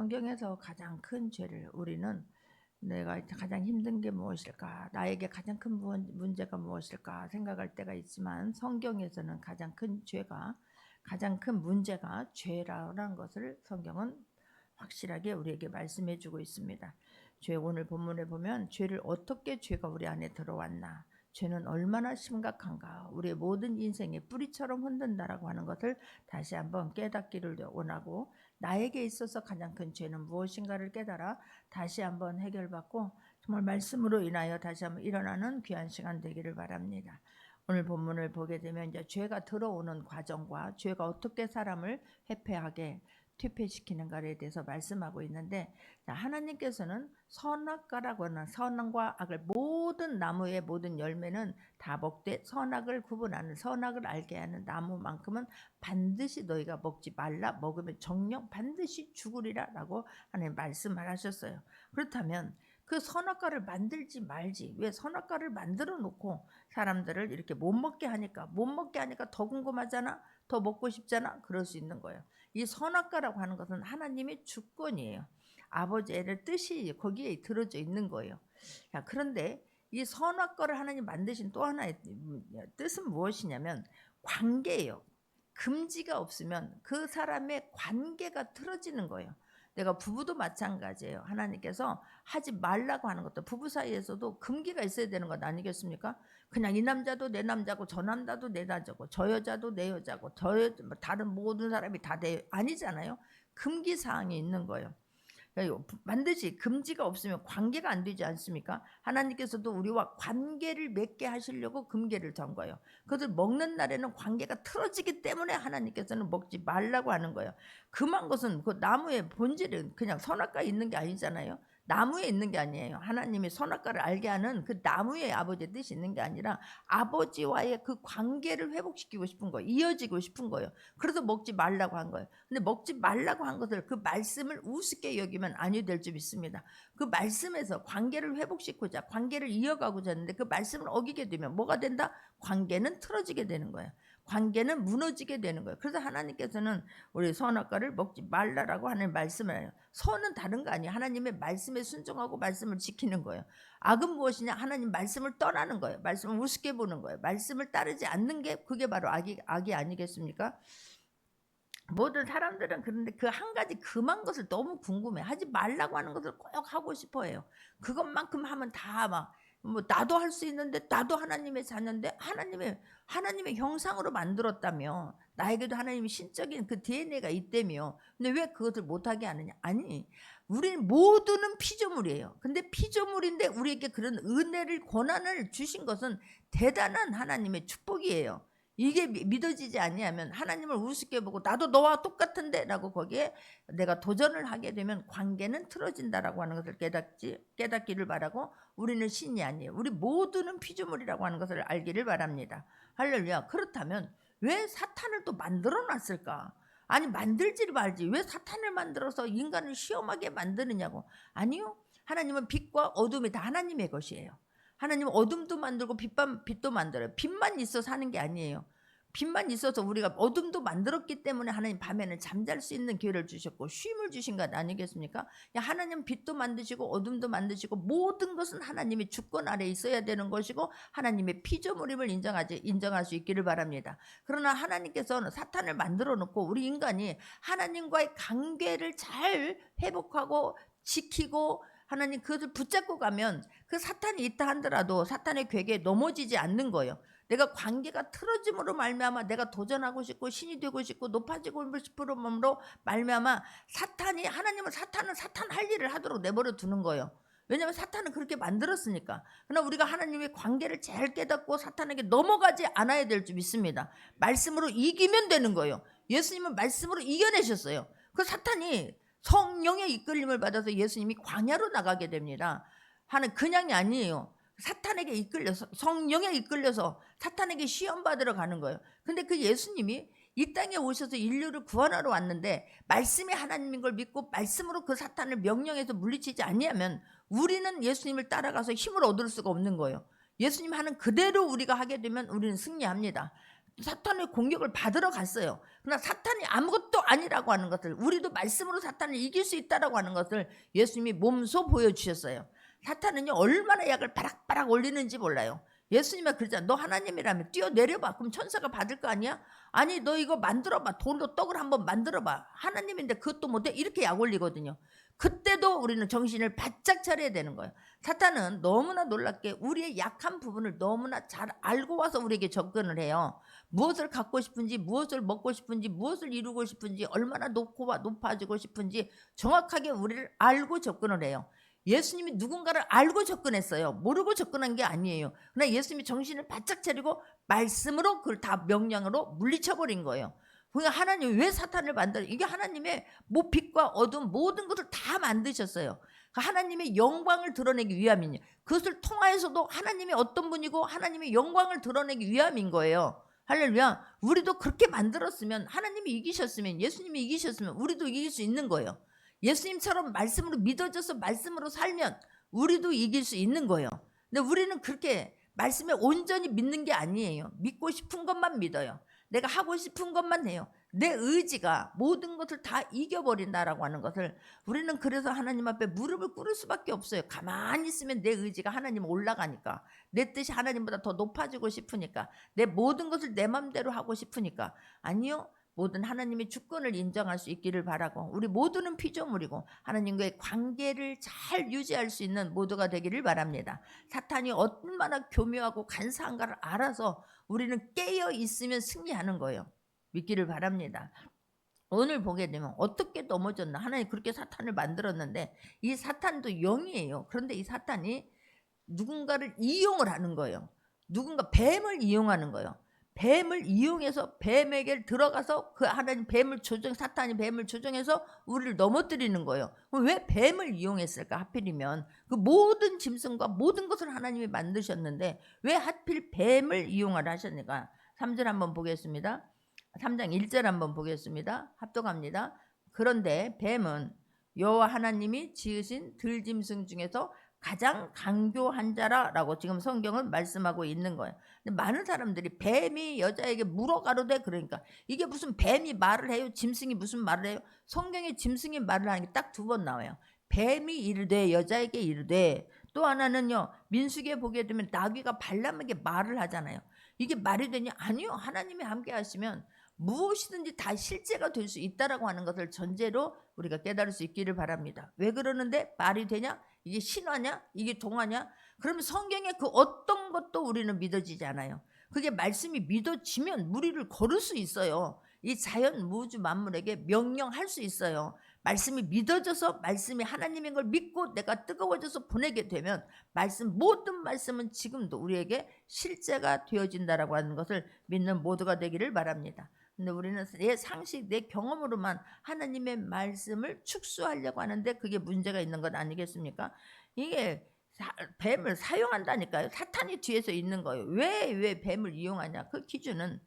성경에서 가장 큰 죄를 우리는 내가 가장 힘든 게 무엇일까? 나에게 가장 큰 문제가 무엇일까? 생각할 때가 있지만 성경에서는 가장 큰 죄가 가장 큰 문제가 죄라는 것을 성경은 확실하게 우리에게 말씀해 주고 있습니다. 오늘 본문에 보면 죄를 어떻게 죄가 우리 안에 들어왔나? 죄는 얼마나 심각한가? 우리의 모든 인생의 뿌리처럼 흔든다라고 하는 것을 다시 한번 깨닫기를 원하고 나에게 있어서 가장 큰 죄는 무엇인가를 깨달아 다시 한번 해결받고 정말 말씀으로 인하여 다시 한번 일어나는 귀한 시간 되기를 바랍니다. 오늘 본문을 보게 되면 이제 죄가 들어오는 과정과 죄가 어떻게 사람을 회폐하게 퇴폐시키는가에 대해서 말씀하고 있는데, 하나님께서는 선악과라고 하는 선과 악을 모든 나무의 모든 열매는 다 먹되 선악을 구분하는 선악을 알게 하는 나무만큼은 반드시 너희가 먹지 말라. 먹으면 정령 반드시 죽으리라 라고 하나님 말씀을 하셨어요. 그렇다면 그 선악과를 만들지 말지 왜 선악과를 만들어 놓고 사람들을 이렇게 못 먹게 하니까 더 궁금하잖아, 더 먹고 싶잖아, 그럴 수 있는 거예요. 이 선악과라고 하는 것은 하나님의 주권이에요. 아버지의 뜻이 거기에 들어져 있는 거예요. 자, 그런데 이 선악과를 하나님 만드신 또 하나의 뜻은 무엇이냐면 관계예요. 금지가 없으면 그 사람의 관계가 틀어지는 거예요. 내가 부부도 마찬가지예요. 하나님께서 하지 말라고 하는 것도 부부 사이에서도 금기가 있어야 되는 것 아니겠습니까? 그냥 이 남자도 내 남자고 저 남자도 내 남자고 저 여자도 내 여자고 다른 모든 사람이 다 내 아니잖아요. 금기 사항이 있는 거예요. 반드시 금지가 없으면 관계가 안 되지 않습니까? 하나님께서도 우리와 관계를 맺게 하시려고 금계를 전 거예요. 그것을 먹는 날에는 관계가 틀어지기 때문에 하나님께서는 먹지 말라고 하는 거예요. 금한 것은 그 나무의 본질은 그냥 선악과에 있는 게 아니잖아요. 나무에 있는 게 아니에요. 하나님이 선악과를 알게 하는 그 나무에 아버지의 뜻이 있는 게 아니라 아버지와의 그 관계를 회복시키고 싶은 거예요. 이어지고 싶은 거예요. 그래서 먹지 말라고 한 거예요. 근데 먹지 말라고 한 것을 그 말씀을 우습게 여기면 아니 될 줄 믿습니다. 그 말씀에서 관계를 회복시키고자 관계를 이어가고자 하는데 그 말씀을 어기게 되면 뭐가 된다? 관계는 틀어지게 되는 거예요. 관계는 무너지게 되는 거예요. 그래서 하나님께서는 우리 선악과를 먹지 말라라고 하는 말씀을 해요. 선은 다른 거 아니에요. 하나님의 말씀에 순종하고 말씀을 지키는 거예요. 악은 무엇이냐? 하나님 말씀을 떠나는 거예요. 말씀을 우습게 보는 거예요. 말씀을 따르지 않는 게 그게 바로 악이 아니겠습니까? 모든 사람들은 그런데 그 한 가지 금한 것을 너무 궁금해. 하지 말라고 하는 것을 꼭 하고 싶어 해요. 그것만큼 하면 다 막 뭐 나도 할 수 있는데 나도 하나님의 자녀인데 하나님의 형상으로 만들었다며 나에게도 하나님의 신적인 그 DNA가 있다며. 근데 왜 그것을 못하게 하느냐? 아니, 우리는 모두는 피조물이에요. 근데 피조물인데 우리에게 그런 은혜를 권한을 주신 것은 대단한 하나님의 축복이에요. 이게 믿어지지 아니하면 하나님을 우습게 보고 나도 너와 똑같은데 라고 거기에 내가 도전을 하게 되면 관계는 틀어진다라고 하는 것을 깨닫기를 바라고, 우리는 신이 아니에요. 우리 모두는 피조물이라고 하는 것을 알기를 바랍니다. 할렐루야. 그렇다면 왜 사탄을 또 만들어 놨을까? 아니, 만들지를 말지 왜 사탄을 만들어서 인간을 시험하게 만드느냐고. 아니요, 하나님은 빛과 어둠이 다 하나님의 것이에요. 하나님은 어둠도 만들고 빛도 만들어요. 빛만 있어서 하는 게 아니에요. 빛만 있어서 우리가 어둠도 만들었기 때문에 하나님 밤에는 잠잘 수 있는 기회를 주셨고 쉼을 주신 것 아니겠습니까? 하나님 빛도 만드시고 어둠도 만드시고 모든 것은 하나님의 주권 아래 있어야 되는 것이고 하나님의 피조물임을 인정할 수 있기를 바랍니다. 그러나 하나님께서는 사탄을 만들어 놓고 우리 인간이 하나님과의 관계를 잘 회복하고 지키고 하나님 그것을 붙잡고 가면 그 사탄이 있다 하더라도 사탄의 괴계에 넘어지지 않는 거예요. 내가 관계가 틀어짐으로 말미암아 내가 도전하고 싶고 신이 되고 싶고 높아지고 싶음으로 말미암아 하나님은 사탄은 사탄 할 일을 하도록 내버려 두는 거예요. 왜냐하면 사탄은 그렇게 만들었으니까. 그러나 우리가 하나님의 관계를 잘 깨닫고 사탄에게 넘어가지 않아야 될 줄 믿습니다. 말씀으로 이기면 되는 거예요. 예수님은 말씀으로 이겨내셨어요. 그 사탄이 성령의 이끌림을 받아서 예수님이 광야로 나가게 됩니다. 그냥이 아니에요. 사탄에게 이끌려서, 성령에 이끌려서 사탄에게 시험 받으러 가는 거예요. 근데 그 예수님이 이 땅에 오셔서 인류를 구원하러 왔는데 말씀이 하나님인 걸 믿고 말씀으로 그 사탄을 명령해서 물리치지 아니하면 우리는 예수님을 따라가서 힘을 얻을 수가 없는 거예요. 예수님 하는 그대로 우리가 하게 되면 우리는 승리합니다. 사탄의 공격을 받으러 갔어요. 그러나 사탄이 아무것도 아니라고 하는 것을, 우리도 말씀으로 사탄을 이길 수 있다라고 하는 것을 예수님이 몸소 보여주셨어요. 사탄은요 얼마나 약을 바락바락 올리는지 몰라요. 예수님이 그러잖아. 너 하나님이라면 뛰어내려봐. 그럼 천사가 받을 거 아니야? 아니 너 이거 만들어봐. 돌로 떡을 한번 만들어봐. 하나님인데 그것도 못해? 이렇게 약 올리거든요. 그때도 우리는 정신을 바짝 차려야 되는 거예요. 사탄은 너무나 놀랍게 우리의 약한 부분을 너무나 잘 알고 와서 우리에게 접근을 해요. 무엇을 갖고 싶은지, 무엇을 먹고 싶은지, 무엇을 이루고 싶은지, 얼마나 높아지고 싶은지 정확하게 우리를 알고 접근을 해요. 예수님이 누군가를 알고 접근했어요. 모르고 접근한 게 아니에요. 그러나 예수님이 정신을 바짝 차리고 말씀으로 그걸 다 명령으로 물리쳐버린 거예요. 그러니까 하나님 왜 사탄을 만들어? 이게 하나님의 뭐 빛과 어둠 모든 것을 다 만드셨어요. 하나님의 영광을 드러내기 위함이니 그것을 통하여서도 하나님이 어떤 분이고 하나님의 영광을 드러내기 위함인 거예요. 할렐루야. 우리도 그렇게 만들었으면, 하나님이 이기셨으면, 예수님이 이기셨으면 우리도 이길 수 있는 거예요. 예수님처럼 말씀으로 믿어져서 말씀으로 살면 우리도 이길 수 있는 거예요. 근데 우리는 그렇게 말씀에 온전히 믿는 게 아니에요. 믿고 싶은 것만 믿어요. 내가 하고 싶은 것만 해요. 내 의지가 모든 것을 다 이겨버린다라고 하는 것을, 우리는 그래서 하나님 앞에 무릎을 꿇을 수밖에 없어요. 가만히 있으면 내 의지가 하나님 올라가니까, 내 뜻이 하나님보다 더 높아지고 싶으니까, 내 모든 것을 내 맘대로 하고 싶으니까. 아니요, 모든 하나님의 주권을 인정할 수 있기를 바라고, 우리 모두는 피조물이고 하나님과의 관계를 잘 유지할 수 있는 모두가 되기를 바랍니다. 사탄이 얼마나 교묘하고 간사한가를 알아서 우리는 깨어 있으면 승리하는 거예요. 믿기를 바랍니다. 오늘 보게 되면 어떻게 넘어졌나. 하나님 그렇게 사탄을 만들었는데 이 사탄도 영이에요. 그런데 이 사탄이 누군가를 이용을 하는 거예요. 누군가 뱀을 이용하는 거예요. 뱀을 이용해서 뱀에게 들어가서 그 하나님 사탄이 뱀을 조정해서 우리를 넘어뜨리는 거예요. 그럼 왜 뱀을 이용했을까? 하필이면 그 모든 짐승과 모든 것을 하나님이 만드셨는데 왜 하필 뱀을 이용을 하셨는가? 3절 한번 보겠습니다. 3장 1절 한번 보겠습니다. 합독합니다. 그런데 뱀은 여호와 하나님이 지으신 들짐승 중에서 가장 강교한 자라라고 지금 성경은 말씀하고 있는 거예요. 근데 많은 사람들이 뱀이 여자에게 물어가로되, 그러니까 이게 무슨 뱀이 말을 해요? 짐승이 무슨 말을 해요? 성경에 짐승이 말을 하는 게 딱 2번 나와요. 뱀이 이르되 여자에게 이르되, 또 하나는요 민수기에 보게 되면 나귀가 발람에게 말을 하잖아요. 이게 말이 되냐? 아니요. 하나님이 함께 하시면 무엇이든지 다 실제가 될 수 있다라고 하는 것을 전제로 우리가 깨달을 수 있기를 바랍니다. 왜 그러는데 말이 되냐? 이게 신화냐? 이게 동화냐? 그러면 성경의 그 어떤 것도 우리는 믿어지지 않아요. 그게 말씀이 믿어지면 무리를 걸을 수 있어요. 이 자연 우주 만물에게 명령할 수 있어요. 말씀이 믿어져서 말씀이 하나님인 걸 믿고 내가 뜨거워져서 보내게 되면 모든 말씀은 지금도 우리에게 실제가 되어진다라고 하는 것을 믿는 모두가 되기를 바랍니다. 근데 우리는 내 상식, 내 경험으로만 하나님의 말씀을 축소하려고 하는데 그게 문제가 있는 것 아니겠습니까? 이게 뱀을 사용한다니까요. 사탄이 뒤에서 있는 거예요. 왜 뱀을 이용하냐? 그 기준은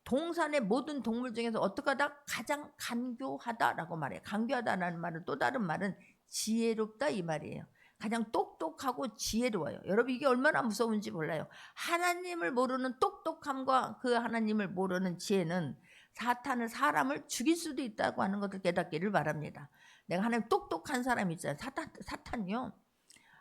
동산의 모든 동물 중에서 어떻게 하다? 가장 간교하다라고 말해요. 간교하다라는 말은 또 다른 말은 지혜롭다 이 말이에요. 가장 똑똑하고 지혜로워요. 여러분 이게 얼마나 무서운지 몰라요. 하나님을 모르는 똑똑함과 그 하나님을 모르는 지혜는 사람을 죽일 수도 있다고 하는 것을 깨닫기를 바랍니다. 내가 하나님 똑똑한 사람 있잖아요. 사탄이요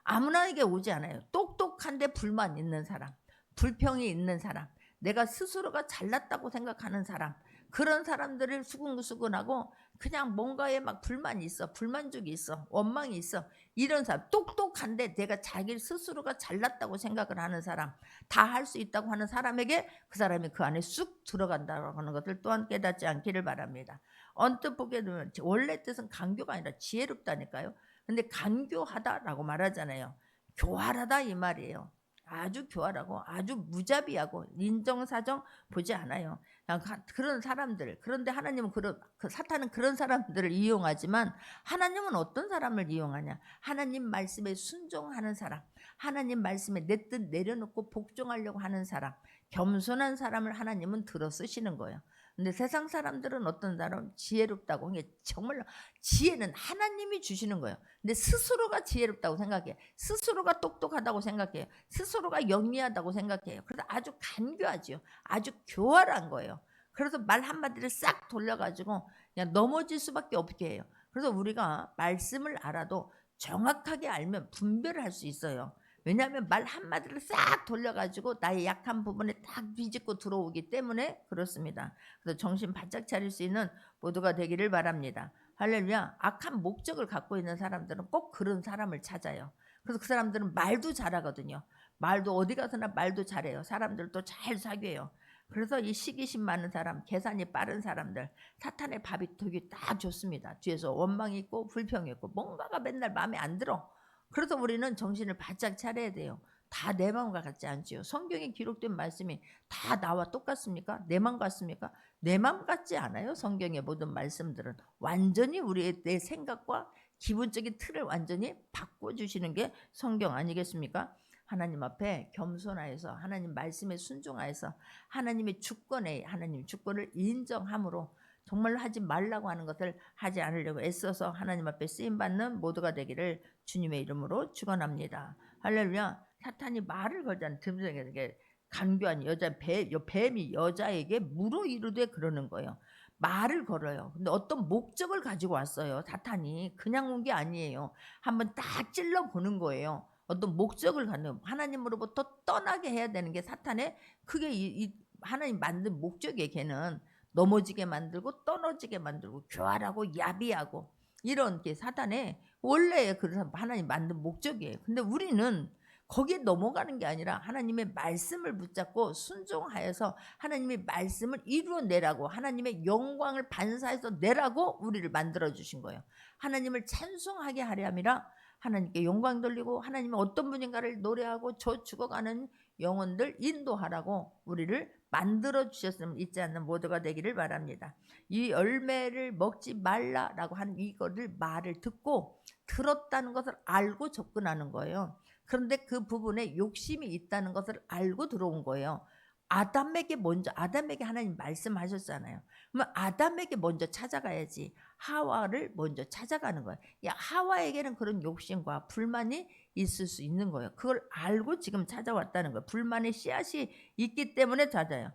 아무나에게 오지 않아요. 똑똑한데 불만 있는 사람, 불평이 있는 사람, 내가 스스로가 잘났다고 생각하는 사람, 그런 사람들을 수근수근하고 그냥 뭔가에 막 불만이 있어, 불만족이 있어, 원망이 있어, 이런 사람, 똑똑한데 내가 자기 스스로가 잘났다고 생각을 하는 사람, 다 할 수 있다고 하는 사람에게 그 사람이 그 안에 쑥 들어간다고 하는 것을 또한 깨닫지 않기를 바랍니다. 언뜻 보게 되면 원래 뜻은 간교가 아니라 지혜롭다니까요. 근데 간교하다라고 말하잖아요. 교활하다 이 말이에요. 아주 교활하고 아주 무자비하고 인정사정 보지 않아요. 그런 사람들. 그런데 하나님은 사탄은 그런 사람들을 이용하지만 하나님은 어떤 사람을 이용하냐? 하나님 말씀에 순종하는 사람, 하나님 말씀에 내 뜻 내려놓고 복종하려고 하는 사람, 겸손한 사람을 하나님은 들어 쓰시는 거예요. 근데 세상 사람들은 어떤 사람 지혜롭다고 이게 정말 지혜는 하나님이 주시는 거예요. 근데 스스로가 지혜롭다고 생각해요. 스스로가 똑똑하다고 생각해요. 스스로가 영리하다고 생각해요. 그래서 아주 간교하지요. 아주 교활한 거예요. 그래서 말 한마디를 싹 돌려가지고 그냥 넘어질 수밖에 없게 해요. 그래서 우리가 말씀을 알아도 정확하게 알면 분별을 할 수 있어요. 왜냐하면 말 한마디를 싹 돌려가지고 나의 약한 부분에 딱 비집고 들어오기 때문에 그렇습니다. 그래서 정신 바짝 차릴 수 있는 모두가 되기를 바랍니다. 할렐루야. 악한 목적을 갖고 있는 사람들은 꼭 그런 사람을 찾아요. 그래서 그 사람들은 말도 잘하거든요. 말도 어디 가서나 말도 잘해요. 사람들도 잘 사귀어요. 그래서 이 시기심 많은 사람, 계산이 빠른 사람들, 사탄의 밥이 되게 딱 좋습니다. 뒤에서 원망이 있고 불평이 있고 뭔가가 맨날 마음에 안 들어. 그래서 우리는 정신을 바짝 차려야 돼요. 다 내 마음과 같지 않지요. 성경에 기록된 말씀이 다 나와 똑같습니까? 내 마음 같습니까? 내 마음 같지 않아요. 성경의 모든 말씀들은 완전히 우리의 내 생각과 기본적인 틀을 완전히 바꿔주시는 게 성경 아니겠습니까? 하나님 앞에 겸손하여서 하나님 말씀에 순종하여서 하나님의 주권에 하나님 주권을 인정함으로 정말로 하지 말라고 하는 것을 하지 않으려고 애써서 하나님 앞에 쓰임받는 모두가 되기를 주님의 이름으로 축원합니다. 할렐루야. 사탄이 말을 걸자는 듬성에게 간교한 뱀이 여자에게 물어 이르되 그러는 거예요. 말을 걸어요. 근데 어떤 목적을 가지고 왔어요. 사탄이 그냥 온 게 아니에요. 한번 딱 찔러 보는 거예요. 어떤 목적을 갖는 하나님으로부터 떠나게 해야 되는 게 사탄의 크게 하나님 만든 목적이에요. 걔는 넘어지게 만들고 떨어지게 만들고 교활하고 야비하고 이런 게 사탄의 원래 그래서 하나님 만든 목적이에요. 근데 우리는 거기에 넘어가는 게 아니라 하나님의 말씀을 붙잡고 순종하여서 하나님의 말씀을 이루어내라고 하나님의 영광을 반사해서 내라고 우리를 만들어 주신 거예요. 하나님을 찬송하게 하려 함이라 하나님께 영광 돌리고 하나님은 어떤 분인가를 노래하고 저 죽어가는 영혼들 인도하라고 우리를 만들어 주셨음을 잊지 않는 모두가 되기를 바랍니다. 이 열매를 먹지 말라라고 하는 이거를 말을 듣고 들었다는 것을 알고 접근하는 거예요. 그런데 그 부분에 욕심이 있다는 것을 알고 들어온 거예요. 아담에게 하나님 말씀하셨잖아요. 그러면 아담에게 먼저 찾아가야지 하와를 먼저 찾아가는 거예요. 하와에게는 그런 욕심과 불만이 있을 수 있는 거예요. 그걸 알고 지금 찾아왔다는 거예요. 불만의 씨앗이 있기 때문에 찾아요.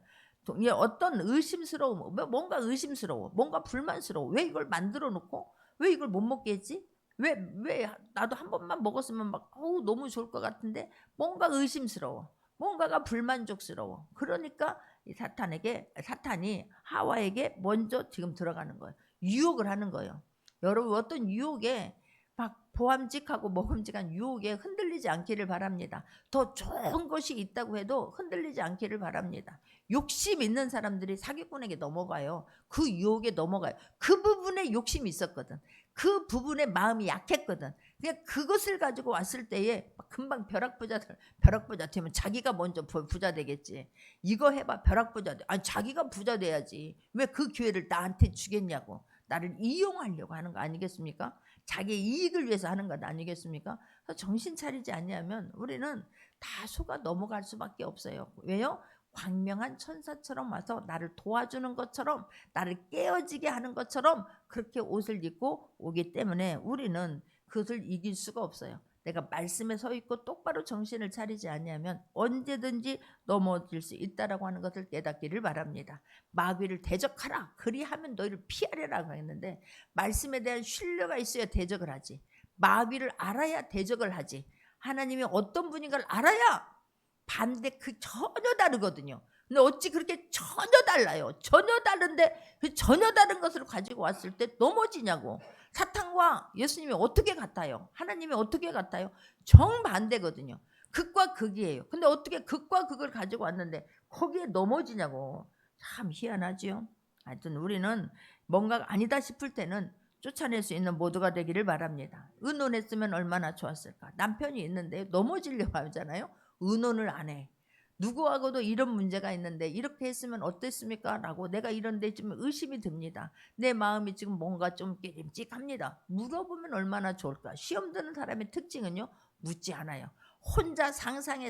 어떤 의심스러움, 뭔가 의심스러워, 뭔가 불만스러워. 왜 이걸 만들어 놓고 왜 이걸 못 먹게 했지? 왜 나도 한 번만 먹었으면 막 너무 좋을 것 같은데 뭔가 의심스러워. 뭔가가 불만족스러워. 그러니까 이 사탄이 하와에게 먼저 지금 들어가는 거예요. 유혹을 하는 거예요. 여러분 어떤 유혹에 막 보암직하고 먹음직한 유혹에 흔들리지 않기를 바랍니다. 더 좋은 것이 있다고 해도 흔들리지 않기를 바랍니다. 욕심 있는 사람들이 사기꾼에게 넘어가요. 그 유혹에 넘어가요. 그 부분에 욕심이 있었거든. 그 부분에 마음이 약했거든. 그냥 그것을 가지고 왔을 때에 금방 벼락부자 되면 자기가 먼저 부자 되겠지. 이거 해봐 벼락부자 돼. 아니 자기가 부자 돼야지. 왜 그 기회를 나한테 주겠냐고. 나를 이용하려고 하는 거 아니겠습니까? 자기의 이익을 위해서 하는 것 아니겠습니까? 그래서 정신 차리지 않냐면 우리는 다소가 넘어갈 수밖에 없어요. 왜요? 광명한 천사처럼 와서 나를 도와주는 것처럼 나를 깨어지게 하는 것처럼 그렇게 옷을 입고 오기 때문에 우리는 그것을 이길 수가 없어요. 내가 말씀에 서 있고 똑바로 정신을 차리지 않냐면 언제든지 넘어질 수 있다라고 하는 것을 깨닫기를 바랍니다. 마귀를 대적하라. 그리하면 너희를 피하리라고 했는데 말씀에 대한 신뢰가 있어야 대적을 하지. 마귀를 알아야 대적을 하지. 하나님이 어떤 분인가를 알아야 반대 전혀 다르거든요. 근데 어찌 그렇게 전혀 달라요. 전혀 다른데 그 전혀 다른 것을 가지고 왔을 때 넘어지냐고. 사탄과 예수님이 어떻게 같아요? 하나님이 어떻게 같아요? 정반대거든요. 극과 극이에요. 근데 어떻게 극과 극을 가지고 왔는데 거기에 넘어지냐고. 참 희한하지요. 하여튼 우리는 뭔가가 아니다 싶을 때는 쫓아낼 수 있는 모두가 되기를 바랍니다. 의논했으면 얼마나 좋았을까. 남편이 있는데 넘어지려고 하잖아요. 의논을 안 해. 누구하고도 이런 문제가 있는데 이렇게 했으면 어땠습니까? 라고 내가 이런데 좀 의심이 듭니다. 내 마음이 지금 뭔가 좀 깨림직합니다. 물어보면 얼마나 좋을까? 시험 드는 사람의 특징은요. 묻지 않아요. 혼자 상상에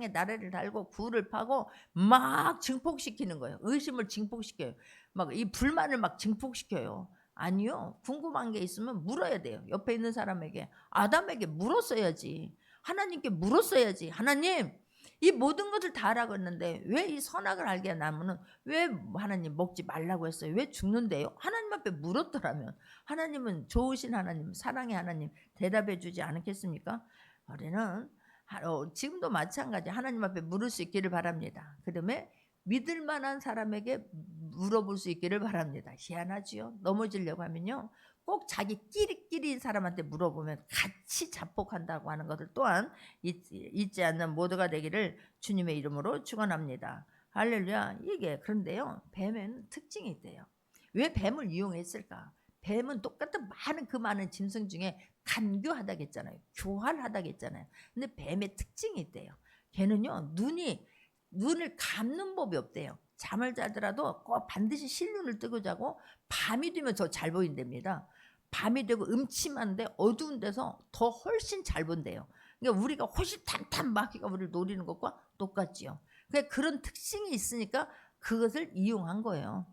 나래를 달고 굴을 파고 막 증폭시키는 거예요. 의심을 증폭시켜요. 막 이 불만을 막 증폭시켜요. 아니요. 궁금한 게 있으면 물어야 돼요. 옆에 있는 사람에게, 아담에게 물었어야지. 하나님께 물었어야지. 하나님, 이 모든 것을 다 알아고 했는데 왜 이 선악을 알게 나무는 왜 하나님 먹지 말라고 했어요? 왜 죽는데요? 하나님 앞에 물었더라면 하나님은 좋으신 하나님, 사랑의 하나님 대답해 주지 않겠습니까? 우리는 지금도 마찬가지 하나님 앞에 물을 수 있기를 바랍니다. 그다음에 믿을 만한 사람에게 물어볼 수 있기를 바랍니다. 희한하지요? 넘어지려고 하면요. 꼭 자기끼리끼리 사람한테 물어보면 같이 자폭한다고 하는 것을 또한 잊지 않는 모두가 되기를 주님의 이름으로 축원합니다. 할렐루야. 이게 그런데요. 뱀에는 특징이 있대요. 왜 뱀을 이용했을까? 뱀은 똑같은 많은 짐승 중에 간교하다겠잖아요. 교활하다겠잖아요. 근데 뱀의 특징이 있대요. 걔는요. 눈을 감는 법이 없대요. 잠을 자더라도 꼭 반드시 실눈을 뜨고 자고 밤이 되면 더 잘 보인답니다. 밤이 되고 음침한데 어두운 데서 더 훨씬 잘 본대요. 그러니까 우리가 호시탐탐 마귀가 우리를 노리는 것과 똑같지요. 그러니까 그런 특징이 있으니까 그것을 이용한 거예요.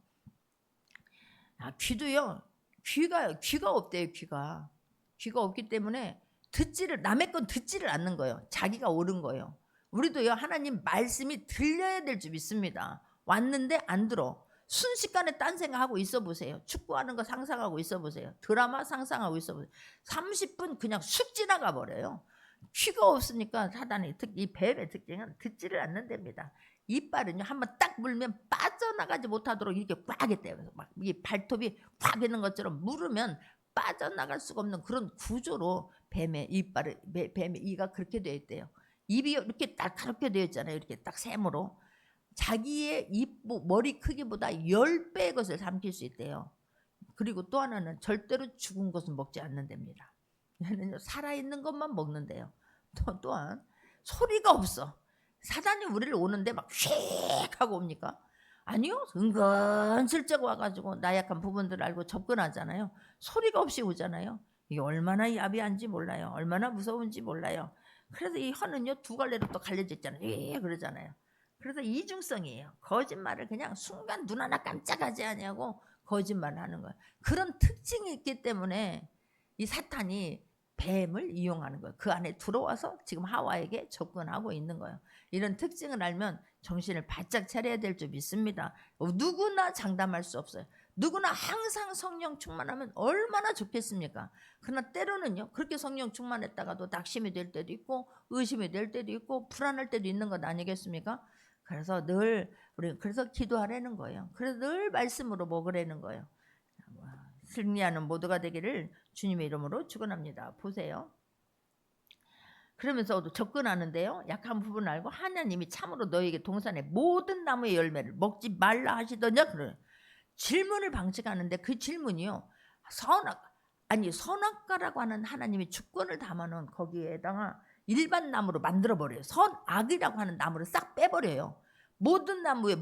귀도요. 귀가 없대요. 귀가 없기 때문에 남의 건 듣지를 않는 거예요. 자기가 옳은 거예요. 우리도요. 하나님 말씀이 들려야 될 줄 믿습니다. 왔는데 안 들어. 순식간에 딴 생각하고 있어 보세요. 축구하는 거 상상하고 있어 보세요. 드라마 상상하고 있어 보세요. 30분 그냥 쑥 지나가 버려요. 귀가 없으니까 사단이 이 뱀의 특징은 듣지를 않는답니다. 이빨은요 한번 딱 물면 빠져나가지 못하도록 이렇게 꽉 했대요. 그래서 막 이 발톱이 꽉 있는 것처럼 물으면 빠져나갈 수가 없는 그런 구조로 뱀의 이가 그렇게 되어 있대요. 입이 이렇게 날카롭게 되어 있잖아요. 이렇게 딱 샘으로 자기의 머리 크기보다 10배의 것을 삼킬 수 있대요. 그리고 또 하나는 절대로 죽은 것은 먹지 않는답니다. 얘는 살아있는 것만 먹는데요. 또한 소리가 없어. 사단이 우리를 오는데 막 휙 하고 옵니까? 아니요. 은근슬쩍 와가지고 나약한 부분들을 알고 접근하잖아요. 소리가 없이 오잖아요. 이게 얼마나 야비한지 몰라요. 얼마나 무서운지 몰라요. 그래서 이 혀는요 두 갈래로 또 갈려져 있잖아요. 예 그러잖아요. 그래서 이중성이에요. 거짓말을 그냥 순간 눈 하나 깜짝하지 않냐고 거짓말을 하는 거예요. 그런 특징이 있기 때문에 이 사탄이 뱀을 이용하는 거예요. 그 안에 들어와서 지금 하와에게 접근하고 있는 거예요. 이런 특징을 알면 정신을 바짝 차려야 될 줄 믿습니다. 누구나 장담할 수 없어요. 누구나 항상 성령 충만하면 얼마나 좋겠습니까? 그러나 때로는요 그렇게 성령 충만했다가도 낙심이 될 때도 있고 의심이 될 때도 있고 불안할 때도 있는 것 아니겠습니까? 그래서 그래서 기도하라는 거예요. 그래서 늘 말씀으로 먹으라는 거예요. 승리하는 모두가 되기를 주님의 이름으로 축원합니다. 보세요. 그러면서 접근하는데요. 약한 부분을 알고 하나님이 참으로 너에게 동산의 모든 나무의 열매를 먹지 말라 하시더냐 그래요. 질문을 방식하는데 그 질문이요. 선악과라고 하는 하나님의 주권을 담아놓은 거기에다가 일반 나무로 만들어버려요. 선악이라고 하는 나무를 싹 빼버려요. 모든 나무에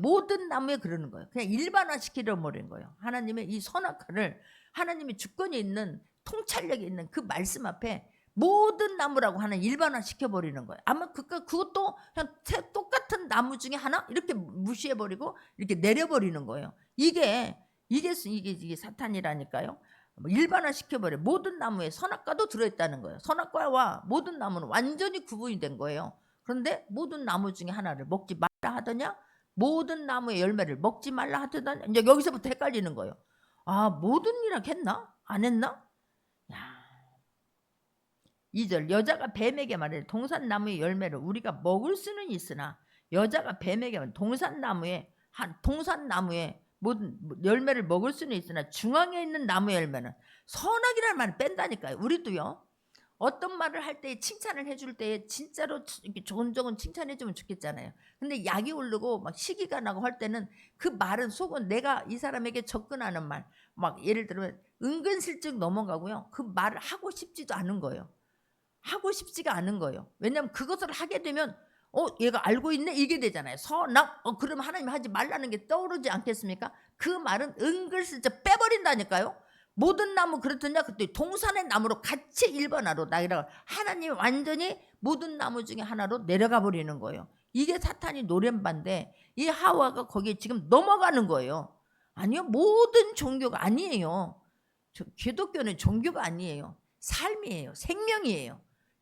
그러는 거예요. 그냥 일반화시키려 버린 거예요. 하나님의 이 선악과를 하나님의 주권이 있는 통찰력이 있는 그 말씀 앞에 모든 나무라고 하나 일반화시켜버리는 거예요. 아마 그것도 그냥 똑같은 나무 중에 하나 이렇게 무시해버리고 이렇게 내려버리는 거예요. 이게 사탄이라니까요. 일반화시켜버려. 모든 나무에 선악과도 들어있다는 거예요. 선악과와 모든 나무는 완전히 구분이 된 거예요. 그런데 모든 나무 중에 하나를 먹지 말라 하더냐? 모든 나무의 열매를 먹지 말라 하더냐? 이제 여기서부터 헷갈리는 거예요. 모든 이라 했나? 안 했나? 2절 여자가 뱀에게 말해 동산나무의 열매를 우리가 먹을 수는 있으나 여자가 뱀에게 말해 동산나무의 모든 열매를 먹을 수는 있으나 중앙에 있는 나무의 열매는 선악이라는 말을 뺀다니까요. 우리도요. 어떤 말을 할 때 칭찬을 해줄 때 진짜로 이렇게 조곤조곤 칭찬해주면 좋겠잖아요. 근데 약이 오르고 막 시기가 나고 할 때는 그 말은 속은 내가 이 사람에게 접근하는 말 막 예를 들면 은근슬쩍 넘어가고요. 그 말을 하고 싶지도 않은 거예요. 하고 싶지가 않은 거예요. 왜냐하면 그것을 하게 되면 얘가 알고 있네 이게 되잖아요. 선악 그러면 하나님 하지 말라는 게 떠오르지 않겠습니까? 그 말은 은근슬쩍 빼버린다니까요. 모든 나무 그렇더냐? 그때 동산의 나무로 같이 일반화로 나이라 하나님이 완전히 모든 나무 중에 하나로 내려가 버리는 거예요. 이게 사탄이 노린 바인데 이 하와가 거기에 지금 넘어가는 거예요. 아니요, 모든 종교가 아니에요. 기독교는 종교가 아니에요. 삶이에요. 생명이에요.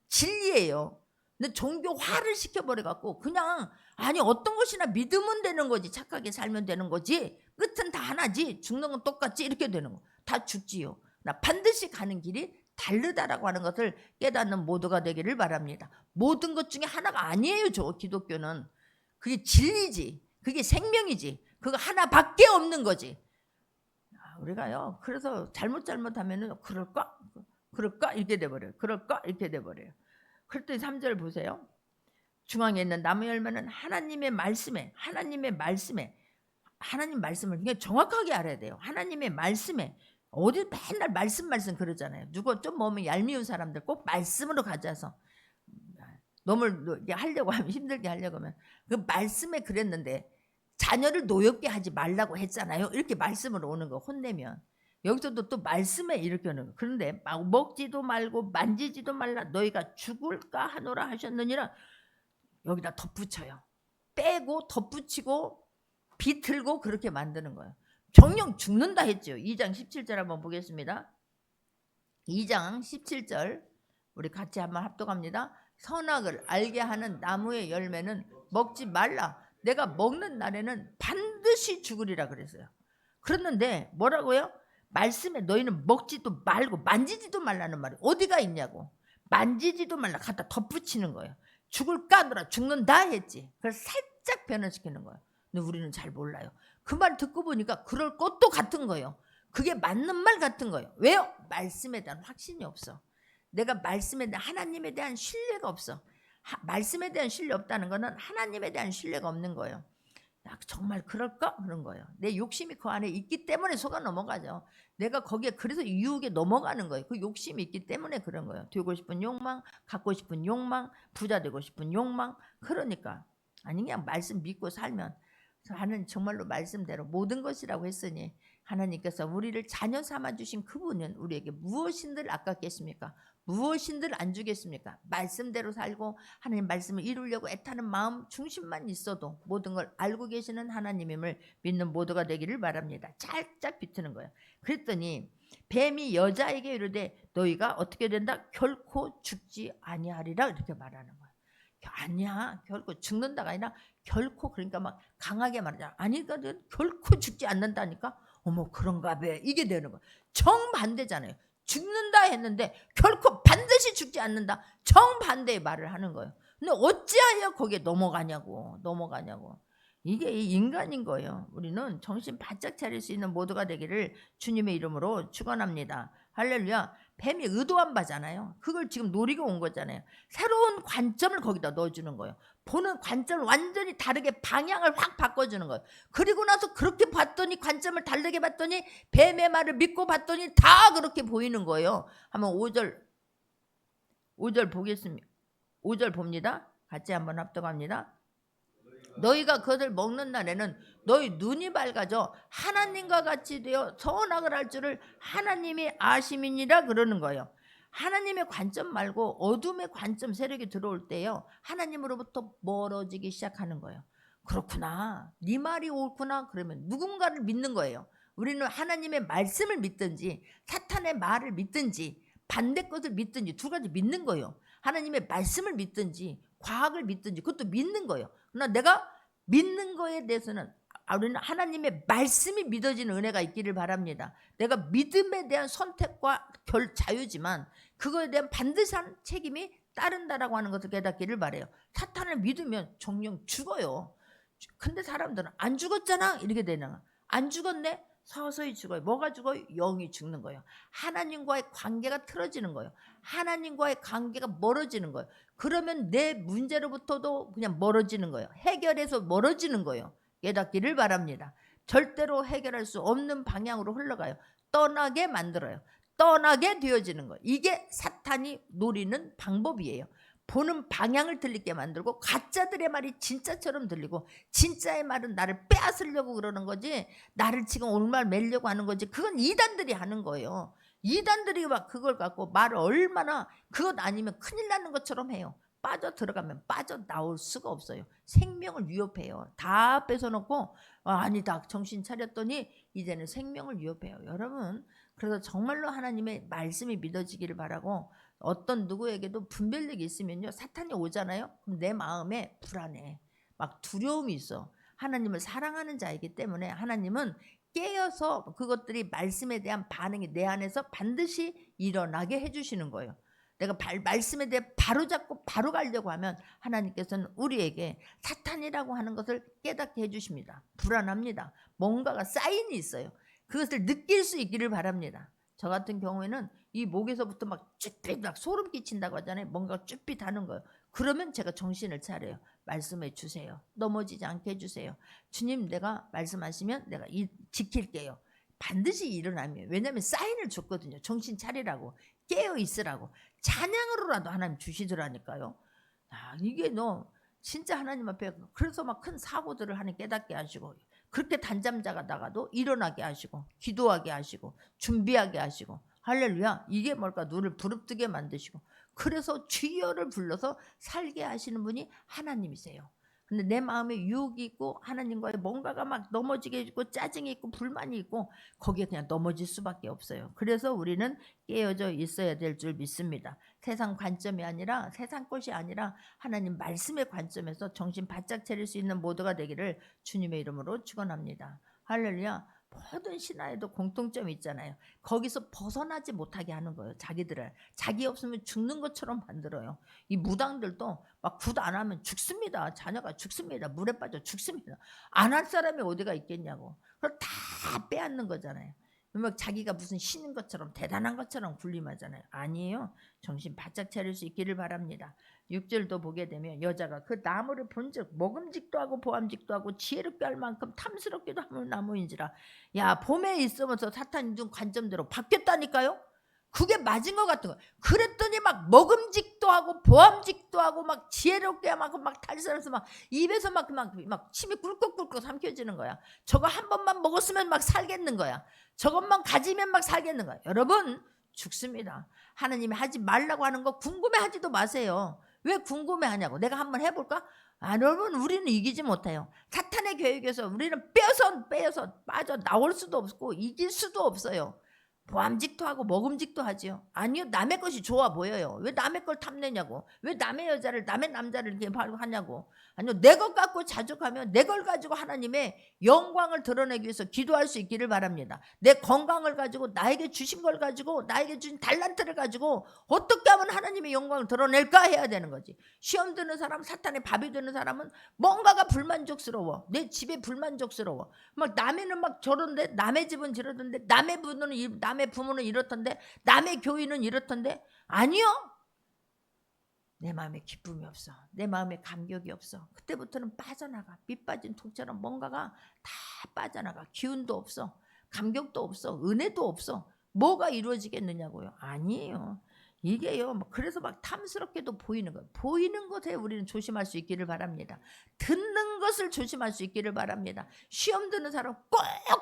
진리예요. 근데 종교화를 시켜버려갖고 그냥 아니 어떤 것이나 믿으면 되는 거지, 착하게 살면 되는 거지, 끝은 다 하나지, 죽는 건 똑같지, 이렇게 되는 거. 다 죽지요. 나 반드시 가는 길이 다르다라고 하는 것을 깨닫는 모두가 되기를 바랍니다. 모든 것 중에 하나가 아니에요. 저 기독교는 그게 진리지, 그게 생명이지, 그거 하나밖에 없는 거지. 우리가요, 그래서 잘못하면은 그럴까 이렇게 돼버려요. 그럴까 이렇게 돼버려요. 그랬더니 3절 보세요. 중앙에 있는 나무 열매는 하나님 말씀을 그냥 정확하게 알아야 돼요. 하나님의 말씀에, 어디 맨날 말씀 그러잖아요. 누가 좀 몸이 얄미운 사람들 꼭 말씀으로 가져서 너무 하려고 하면, 힘들게 하려고 하면 그 말씀에 그랬는데 자녀를 노엽게 하지 말라고 했잖아요. 이렇게 말씀으로 오는 거 혼내면 여기서도 또 말씀에 이렇게 오는 거. 그런데 먹지도 말고 만지지도 말라 너희가 죽을까 하노라 하셨느니라. 여기다 덧붙여요. 빼고 덧붙이고 비틀고 그렇게 만드는 거예요. 정령 죽는다 했죠. 2장 17절 한번 보겠습니다. 2장 17절 우리 같이 한번 합독합니다. 선악을 알게 하는 나무의 열매는 먹지 말라. 내가 먹는 날에는 반드시 죽으리라 그랬어요. 그랬는데 뭐라고요? 말씀에 너희는 먹지도 말고 만지지도 말라는 말이 어디가 있냐고. 만지지도 말라 갖다 덧붙이는 거예요. 죽을까 하노라, 죽는다 했지. 그래서 살짝 변화시키는 거예요. 근데 우리는 잘 몰라요. 그 말 듣고 보니까 그럴 것도 같은 거예요. 그게 맞는 말 같은 거예요. 왜요? 말씀에 대한 확신이 없어. 내가 말씀에 대한, 하나님에 대한 신뢰가 없어. 말씀에 대한 신뢰 없다는 거는 하나님에 대한 신뢰가 없는 거예요. 정말 그럴까? 그런 거예요. 내 욕심이 그 안에 있기 때문에 속아 넘어가죠. 내가 거기에 그래서 유혹에 넘어가는 거예요. 그 욕심이 있기 때문에 그런 거예요. 되고 싶은 욕망, 갖고 싶은 욕망, 부자 되고 싶은 욕망. 그러니까 아니 그냥 말씀 믿고 살면, 하는 정말로 말씀대로 모든 것이라고 했으니 하나님께서 우리를 자녀 삼아 주신 그분은 우리에게 무엇인들 아깝겠습니까? 무엇인들 안 주겠습니까? 말씀대로 살고 하나님 말씀을 이루려고 애타는 마음 중심만 있어도 모든 걸 알고 계시는 하나님임을 믿는 모두가 되기를 바랍니다. 살짝 비트는 거예요. 그랬더니 뱀이 여자에게 이르되 너희가 어떻게 된다? 결코 죽지 아니하리라 이렇게 말하는 거예요. 아니야, 결코 죽는다가 아니라 결코, 그러니까 막 강하게 말하잖아. 아니 그러니까 결코 죽지 않는다니까. 어머 그런가 봐, 이게 되는 거야. 정반대잖아요. 죽는다 했는데 결코 반드시 죽지 않는다, 정반대의 말을 하는 거예요. 근데 어찌하여 거기에 넘어가냐고. 이게 인간인 거예요. 우리는 정신 바짝 차릴 수 있는 모두가 되기를 주님의 이름으로 축원합니다. 할렐루야. 뱀이 의도한 바잖아요. 그걸 지금 노리고 온 거잖아요. 새로운 관점을 거기다 넣어주는 거예요. 보는 관점을 완전히 다르게 방향을 확 바꿔주는 거예요. 그리고 나서 그렇게 봤더니, 관점을 다르게 봤더니, 뱀의 말을 믿고 봤더니 다 그렇게 보이는 거예요. 한번 5절 보겠습니다. 5절 봅니다. 같이 한번 합독합니다. 너희가 그것을 먹는 날에는 너희 눈이 밝아져 하나님과 같이 되어 선악을 할 줄을 하나님이 아심이니라 그러는 거예요. 하나님의 관점 말고 어둠의 관점 세력이 들어올 때요, 하나님으로부터 멀어지기 시작하는 거예요. 그렇구나, 네 말이 옳구나. 그러면 누군가를 믿는 거예요. 우리는 하나님의 말씀을 믿든지 사탄의 말을 믿든지 반대 것을 믿든지 두 가지 믿는 거예요. 하나님의 말씀을 믿든지 과학을 믿든지 그것도 믿는 거예요. 그러나 내가 믿는 거에 대해서는 우리는 하나님의 말씀이 믿어지는 은혜가 있기를 바랍니다. 내가 믿음에 대한 선택과 자유지만 그거에 대한 반드시한 책임이 따른다라고 하는 것을 깨닫기를 바라요. 사탄을 믿으면 정령 죽어요. 근데 사람들은 안 죽었잖아 이렇게 되나? 안 죽었네? 서서히 죽어요. 뭐가 죽어요? 영이 죽는 거예요. 하나님과의 관계가 틀어지는 거예요. 하나님과의 관계가 멀어지는 거예요. 그러면 내 문제로부터도 그냥 멀어지는 거예요. 해결해서 멀어지는 거예요. 깨닫기를 바랍니다. 절대로 해결할 수 없는 방향으로 흘러가요. 떠나게 만들어요. 떠나게 되어지는 거예요. 이게 사탄이 노리는 방법이에요. 보는 방향을 들리게 만들고 가짜들의 말이 진짜처럼 들리고 진짜의 말은 나를 빼앗으려고 그러는 거지 나를 지금 올말 매려고 하는 거지 그건 이단들이 하는 거예요. 이단들이 막 그걸 갖고 말을 얼마나 그것 아니면 큰일 나는 것처럼 해요. 빠져 들어가면 빠져 나올 수가 없어요. 생명을 위협해요. 다 뺏어놓고 아니다 정신 차렸더니 이제는 생명을 위협해요. 여러분 그래서 정말로 하나님의 말씀이 믿어지기를 바라고 어떤 누구에게도 분별력이 있으면요 사탄이 오잖아요. 그럼 내 마음에 불안해 막 두려움이 있어. 하나님을 사랑하는 자이기 때문에 하나님은 깨어서 그것들이 말씀에 대한 반응이 내 안에서 반드시 일어나게 해주시는 거예요. 내가 말씀에 대해 바로 잡고 바로 가려고 하면 하나님께서는 우리에게 사탄이라고 하는 것을 깨닫게 해주십니다. 불안합니다. 뭔가가 사인이 있어요. 그것을 느낄 수 있기를 바랍니다. 저 같은 경우에는 이 목에서부터 막 쭈삣 막 소름 끼친다고 하잖아요. 뭔가 쭈삣하는 거예요. 그러면 제가 정신을 차려요. 말씀해 주세요. 넘어지지 않게 해주세요. 주님 내가 말씀하시면 내가 지킬게요. 반드시 일어나면 왜냐하면 사인을 줬거든요. 정신 차리라고 깨어 있으라고 찬양으로라도 하나님 주시더라니까요. 이게 너 진짜 하나님 앞에 그래서 막 큰 사고들을 하나님 깨닫게 하시고 그렇게 단잠자가 나가도 일어나게 하시고 기도하게 하시고 준비하게 하시고 할렐루야 이게 뭘까 눈을 부릅뜨게 만드시고 그래서 주여를 불러서 살게 하시는 분이 하나님이세요. 근데 내 마음에 유혹이 있고 하나님과의 뭔가가 막 넘어지게 있고 짜증이 있고 불만이 있고 거기에 그냥 넘어질 수밖에 없어요. 그래서 우리는 깨어져 있어야 될 줄 믿습니다. 세상 관점이 아니라 세상 것이 아니라 하나님 말씀의 관점에서 정신 바짝 차릴 수 있는 모두가 되기를 주님의 이름으로 축원합니다. 할렐루야. 모든 신화에도 공통점이 있잖아요. 거기서 벗어나지 못하게 하는 거예요. 자기들을 자기 없으면 죽는 것처럼 만들어요. 이 무당들도 막 굿 안 하면 죽습니다. 자녀가 죽습니다. 물에 빠져 죽습니다. 안 할 사람이 어디가 있겠냐고. 그걸 다 빼앗는 거잖아요. 막 자기가 무슨 신인 것처럼 대단한 것처럼 군림하잖아요. 아니에요. 정신 바짝 차릴 수 있기를 바랍니다. 6절도 보게 되면 여자가 그 나무를 본즉 먹음직도 하고 보암직도 하고 지혜롭게 할 만큼 탐스럽기도 하는 나무인지라. 야 봄에 있으면서 사탄이 준 관점대로 바뀌었다니까요. 그게 맞은 것 같은 거예요. 그랬더니 막 먹음직도 하고 보암직도 하고 막 지혜롭게 하고 막 탈선해서 막 입에서 막 침이 꿀꺽꿀꺽 삼켜지는 거야. 저거 한 번만 먹었으면 막 살겠는 거야. 저것만 가지면 막 살겠는 거야. 여러분 죽습니다. 하나님이 하지 말라고 하는 거 궁금해하지도 마세요. 왜 궁금해하냐고. 내가 한번 해볼까? 여러분 우리는 이기지 못해요. 사탄의 계획에서 우리는 빼어서 빠져 나올 수도 없고 이길 수도 없어요. 보암직도 하고 먹음직도 하지요. 아니요 남의 것이 좋아 보여요. 왜 남의 걸 탐내냐고. 왜 남의 여자를 남의 남자를 이렇게 하냐고. 아니요 내 것 갖고 자족하면 내 걸 가지고 하나님의 영광을 드러내기 위해서 기도할 수 있기를 바랍니다. 내 건강을 가지고 나에게 주신 걸 가지고 나에게 주신 달란트를 가지고 어떻게 하면 하나님의 영광을 드러낼까 해야 되는 거지. 시험 드는 사람 사탄의 밥이 되는 사람은 뭔가가 불만족스러워. 내 집에 불만족스러워. 막 남의는 막 저런데 남의 집은 저러던데 남의 부모는 이렇던데 남의 교인은 이렇던데 아니요. 내 마음에 기쁨이 없어. 내 마음에 감격이 없어. 그때부터는 빠져나가. 밑 빠진 독처럼 뭔가가 다 빠져나가. 기운도 없어. 감격도 없어. 은혜도 없어. 뭐가 이루어지겠느냐고요. 아니에요. 이게요. 그래서 막 탐스럽게도 보이는 거예요. 보이는 것에 우리는 조심할 수 있기를 바랍니다. 듣는 것을 조심할 수 있기를 바랍니다. 시험 드는 사람 꼭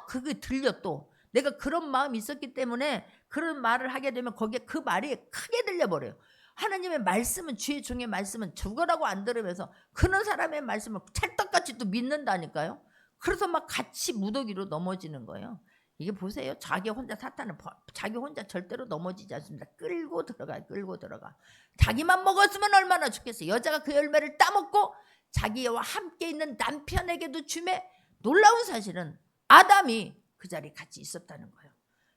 그게 들려 또. 내가 그런 마음이 있었기 때문에 그런 말을 하게 되면 거기에 그 말이 크게 들려버려요. 하나님의 말씀은 주의 종의 말씀은 죽어라고 안 들으면서 그런 사람의 말씀을 찰떡같이 또 믿는다니까요. 그래서 막 같이 무더기로 넘어지는 거예요. 이게 보세요. 자기 혼자 사탄은 자기 혼자 절대로 넘어지지 않습니다. 끌고 들어가. 자기만 먹었으면 얼마나 좋겠어요. 여자가 그 열매를 따먹고 자기와 함께 있는 남편에게도 주매 놀라운 사실은 아담이 그 자리에 같이 있었다는 거예요.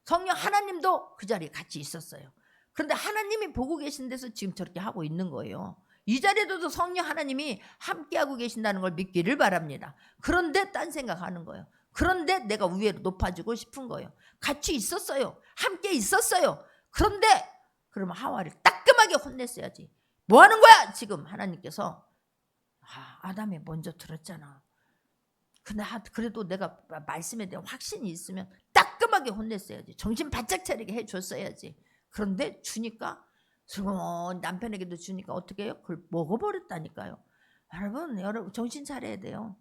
성령 하나님도 그 자리에 같이 있었어요. 그런데 하나님이 보고 계신 데서 지금 저렇게 하고 있는 거예요. 이 자리에도 성령 하나님이 함께하고 계신다는 걸 믿기를 바랍니다. 그런데 딴 생각하는 거예요. 그런데 내가 위로 높아지고 싶은 거예요. 같이 있었어요. 함께 있었어요. 그런데 그러면 하와를 따끔하게 혼냈어야지. 뭐 하는 거야 지금 하나님께서. 아담이 먼저 들었잖아. 근데 그래도 내가 말씀에 대한 확신이 있으면 따끔하게 혼냈어야지. 정신 바짝 차리게 해줬어야지. 그런데 주니까 남편에게도 주니까 어떻게 해요? 그걸 먹어버렸다니까요. 여러분 정신 차려야 돼요.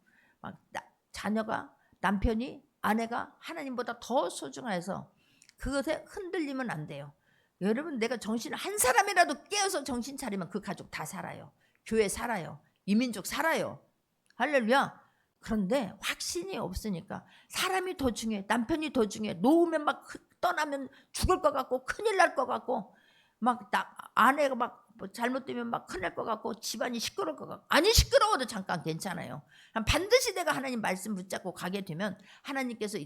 자녀가, 남편이, 아내가 하나님보다 더 소중해서 그것에 흔들리면 안 돼요. 여러분, 내가 정신을 한 사람이라도 깨어서 정신 차리면 그 가족 다 살아요. 교회 살아요. 이민족 살아요. 할렐루야. 그런데 확신이 없으니까 사람이 더 중요해. 남편이 더 중요해. 놓으면 막 떠나면 죽을 것 같고 큰일 날 것 같고 아내가 뭐 잘못되면 막 큰일 날 것 같고 집안이 시끄러울 것 같고. 아니, 시끄러워도 잠깐 괜찮아요. 반드시 내가 하나님 말씀 붙잡고 가게 되면 하나님께서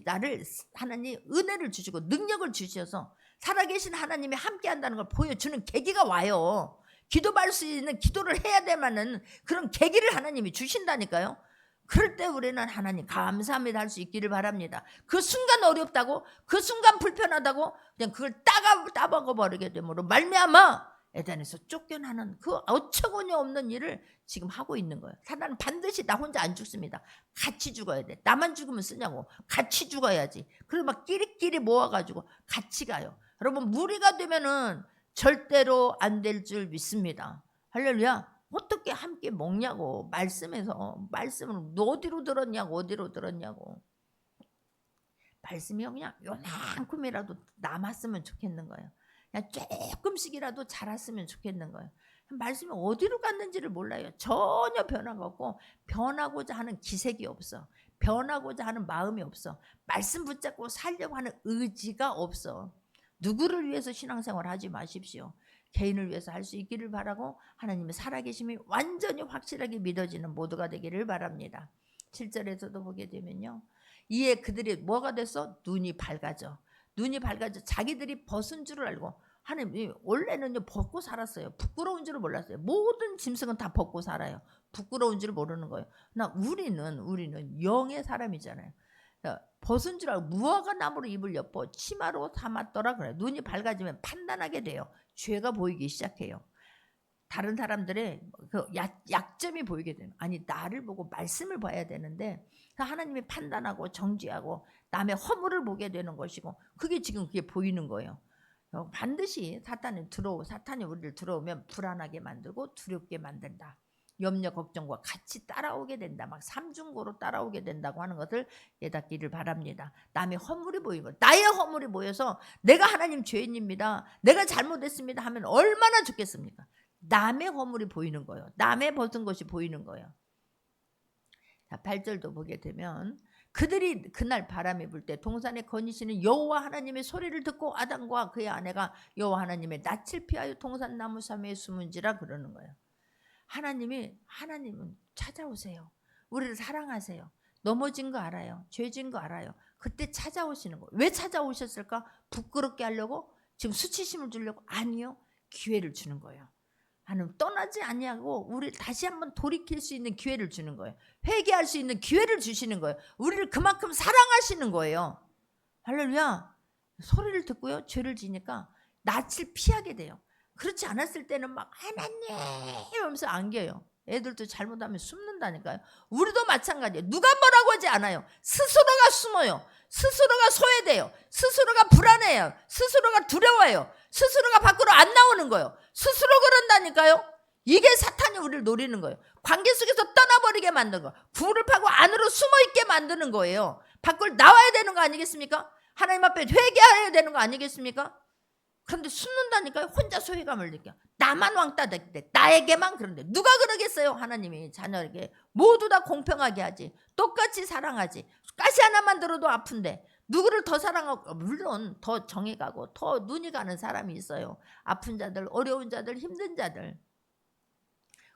하나님 은혜를 주시고 능력을 주셔서 살아계신 하나님이 함께 한다는 걸 보여주는 계기가 와요. 기도할 수 있는 기도를 해야 될 만한 그런 계기를 하나님이 주신다니까요. 그럴 때 우리는 하나님 감사합니다 할 수 있기를 바랍니다. 그 순간 어렵다고, 그 순간 불편하다고 그냥 그걸 따먹어 버리게 됨으로 말미암아 에덴에서 쫓겨나는 그 어처구니 없는 일을 지금 하고 있는 거예요. 사단은 반드시 나 혼자 안 죽습니다. 같이 죽어야 돼. 나만 죽으면 쓰냐고. 같이 죽어야지. 그래서 막 끼리끼리 모아가지고 같이 가요. 여러분, 무리가 되면은 절대로 안 될 줄 믿습니다. 할렐루야. 어떻게 함께 먹냐고. 말씀을 어디로 들었냐고. 말씀이 그냥 요만큼이라도 남았으면 좋겠는 거예요. 그냥 조금씩이라도 자랐으면 좋겠는 거예요. 말씀이 어디로 갔는지를 몰라요. 전혀 변화가 없고 변하고자 하는 기색이 없어. 변하고자 하는 마음이 없어. 말씀 붙잡고 살려고 하는 의지가 없어. 누구를 위해서 신앙생활 하지 마십시오. 개인을 위해서 할 수 있기를 바라고 하나님의 살아계심이 완전히 확실하게 믿어지는 모두가 되기를 바랍니다. 7절에서도 보게 되면요. 이에 그들이 뭐가 됐어? 눈이 밝아져. 자기들이 벗은 줄을 알고. 하나님이 원래는요 벗고 살았어요. 부끄러운 줄을 몰랐어요. 모든 짐승은 다 벗고 살아요. 부끄러운 줄을 모르는 거예요. 우리는 영의 사람이잖아요. 벗은 줄 알고 무화과 나무로 입을 엿보 치마로 삼았더라 그래요. 눈이 밝아지면 판단하게 돼요. 죄가 보이기 시작해요. 다른 사람들의 그 약점이 보이게 되는. 아니, 나를 보고 말씀을 봐야 되는데 하나님이 판단하고 정죄하고 남의 허물을 보게 되는 것이고 그게 보이는 거예요. 반드시 사탄이 우리를 들어오면 불안하게 만들고 두렵게 만든다. 염려 걱정과 같이 따라오게 된다. 막 삼중고로 따라오게 된다고 하는 것을 깨닫기를 바랍니다. 남의 허물이 보이고 나의 허물이 보여서 내가 하나님 죄인입니다. 내가 잘못했습니다 하면 얼마나 좋겠습니까? 남의 허물이 보이는 거예요. 남의 벗은 것이 보이는 거예요. 자, 8절도 보게 되면 그들이 그날 바람이 불 때 동산에 거니시는 여호와 하나님의 소리를 듣고 아담과 그의 아내가 여호와 하나님의 낯을 피하여 동산 나무 사이에 숨은지라 그러는 거예요. 하나님은 찾아오세요. 우리를 사랑하세요. 넘어진 거 알아요. 죄진 거 알아요. 그때 찾아오시는 거예요. 왜 찾아오셨을까? 부끄럽게 하려고? 지금 수치심을 주려고? 아니요. 기회를 주는 거예요. 하나님 떠나지 아니하고 우리를 다시 한번 돌이킬 수 있는 기회를 주는 거예요. 회개할 수 있는 기회를 주시는 거예요. 우리를 그만큼 사랑하시는 거예요. 할렐루야. 소리를 듣고요. 죄를 지니까 낯을 피하게 돼요. 그렇지 않았을 때는 막 하나님 이러면서 안겨요. 애들도 잘못하면 숨는다니까요. 우리도 마찬가지예요. 누가 뭐라고 하지 않아요. 스스로가 숨어요. 스스로가 소외돼요. 스스로가 불안해요. 스스로가 두려워요. 스스로가 밖으로 안 나오는 거예요. 스스로 그런다니까요. 이게 사탄이 우리를 노리는 거예요. 관계 속에서 떠나버리게 만드는 거예요. 굴을 파고 안으로 숨어있게 만드는 거예요. 밖으로 나와야 되는 거 아니겠습니까? 하나님 앞에 회개해야 되는 거 아니겠습니까? 그런데 숨는다니까요. 혼자 소외감을 느껴. 나만 왕따 됐대. 나에게만 그런데 누가 그러겠어요? 하나님이 자녀에게 모두 다 공평하게 하지. 똑같이 사랑하지. 가시 하나만 들어도 아픈데 누구를 더 사랑하고, 물론 더 정해가고 더 눈이 가는 사람이 있어요. 아픈 자들, 어려운 자들, 힘든 자들.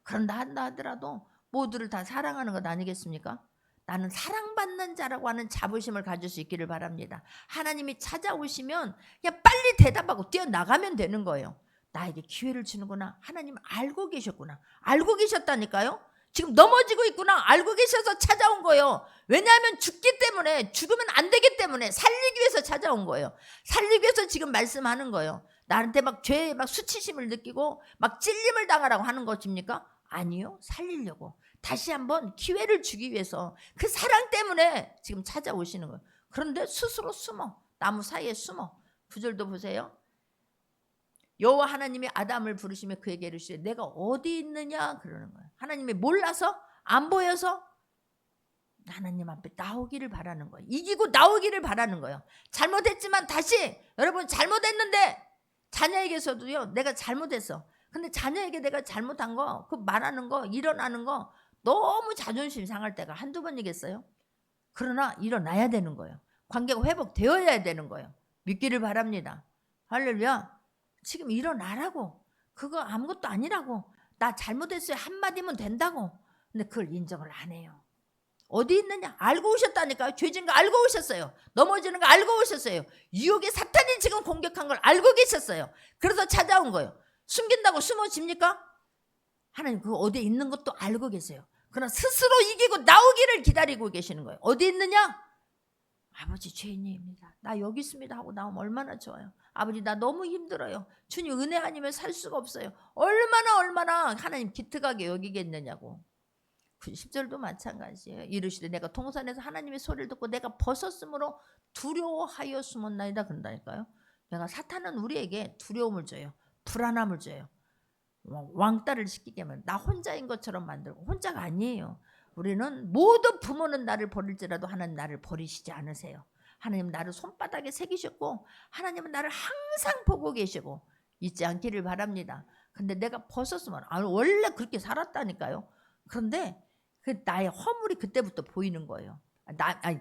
그런다 한다 하더라도 모두를 다 사랑하는 것 아니겠습니까? 나는 사랑받는 자라고 하는 자부심을 가질 수 있기를 바랍니다. 하나님이 찾아오시면 그냥 빨리 대답하고 뛰어나가면 되는 거예요. 나에게 기회를 주는구나. 하나님 알고 계셨구나. 알고 계셨다니까요. 지금 넘어지고 있구나. 알고 계셔서 찾아온 거예요. 왜냐하면 죽으면 안 되기 때문에 살리기 위해서 찾아온 거예요. 살리기 위해서 지금 말씀하는 거예요. 나한테 막 죄에 막 수치심을 느끼고 막 찔림을 당하라고 하는 것입니까? 아니요. 살리려고. 다시 한번 기회를 주기 위해서 그 사랑 때문에 지금 찾아오시는 거예요. 그런데 스스로 숨어. 나무 사이에 숨어. 9절도 보세요. 여호와 하나님이 아담을 부르시며 그에게 이르시되 내가 어디 있느냐 그러는 거예요. 하나님이 몰라서 안 보여서 하나님 앞에 나오기를 바라는 거예요. 이기고 나오기를 바라는 거예요. 잘못했지만 다시 여러분 잘못했는데 자녀에게서도요 내가 잘못했어. 근데 자녀에게 내가 잘못한 거 그 말하는 거 일어나는 거 너무 자존심 상할 때가 한두 번이겠어요? 그러나 일어나야 되는 거예요. 관계가 회복되어야 되는 거예요. 믿기를 바랍니다. 할렐루야. 지금 일어나라고. 그거 아무것도 아니라고. 나 잘못했어요 한마디면 된다고. 근데 그걸 인정을 안 해요. 어디 있느냐? 알고 오셨다니까요. 죄진 거 알고 오셨어요. 넘어지는 거 알고 오셨어요. 유혹의 사탄이 지금 공격한 걸 알고 계셨어요. 그래서 찾아온 거예요. 숨긴다고 숨어집니까? 하나님 그 어디에 있는 것도 알고 계세요. 그러나 스스로 이기고 나오기를 기다리고 계시는 거예요. 어디 있느냐? 아버지 죄인입니다. 나 여기 있습니다 하고 나오면 얼마나 좋아요. 아버지 나 너무 힘들어요. 주님 은혜 아니면 살 수가 없어요. 얼마나 하나님 기특하게 여기겠느냐고. 10절도 마찬가지예요. 이르시되 내가 동산에서 하나님의 소리를 듣고 내가 벗었으므로 두려워하여 숨었나이다 그런다니까요. 내가 사탄은 우리에게 두려움을 줘요. 불안함을 줘요. 왕따를 시키게 하면 나 혼자인 것처럼 만들고 혼자가 아니에요. 우리는 모든 부모는 나를 버릴지라도 하나님 나를 버리시지 않으세요. 하나님 나를 손바닥에 새기셨고 하나님은 나를 항상 보고 계시고 잊지 않기를 바랍니다. 근데 내가 벗었으면 원래 그렇게 살았다니까요. 그런데 그 나의 허물이 그때부터 보이는 거예요.